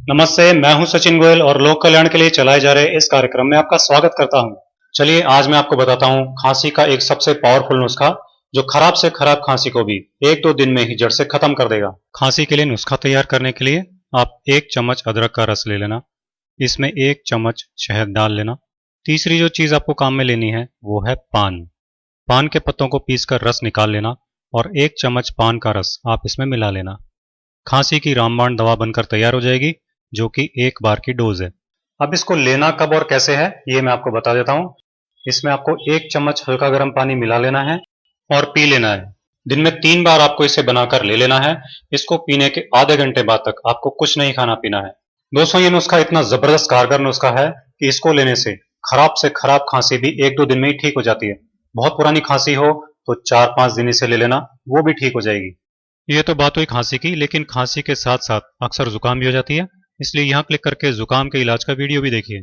नमस्ते, मैं हूं सचिन गोयल और लोक कल्याण के लिए चलाए जा रहे इस कार्यक्रम में आपका स्वागत करता हूं। चलिए आज मैं आपको बताता हूं खांसी का एक सबसे पावरफुल नुस्खा जो खराब से खराब खांसी को भी 1-2 दिन में ही जड़ से खत्म कर देगा। खांसी के लिए नुस्खा तैयार करने के लिए आप 1 चम्मच अदरक का रस ले लेना, इसमें 1 चम्मच शहद डाल लेना। तीसरी जो चीज आपको काम में लेनी है वो है पान। पान के पत्तों को पीसकर रस निकाल लेना और 1 चम्मच पान का रस आप इसमें मिला लेना। खांसी की रामबाण दवा बनकर तैयार हो जाएगी जो कि 1 बार की डोज है। अब इसको लेना कब और कैसे है ये मैं आपको बता देता हूं। इसमें आपको 1 चम्मच हल्का गर्म पानी मिला लेना है और पी लेना है। दिन में 3 बार आपको इसे बनाकर ले लेना है। इसको पीने के आधे घंटे बाद तक आपको कुछ नहीं खाना पीना है। दोस्तों ये नुस्खा इतना जबरदस्त कारगर नुस्खा है कि इसको लेने से खराब खांसी भी 1-2 दिन में ही ठीक हो जाती है। बहुत पुरानी खांसी हो तो 4-5 दिन इसे ले लेना, वो भी ठीक हो जाएगी। ये तो बात हुई खांसी की, लेकिन खांसी के साथ साथ अक्सर जुकाम भी हो जाती है, इसलिए यहाँ क्लिक करके जुकाम के इलाज का वीडियो भी देखिए।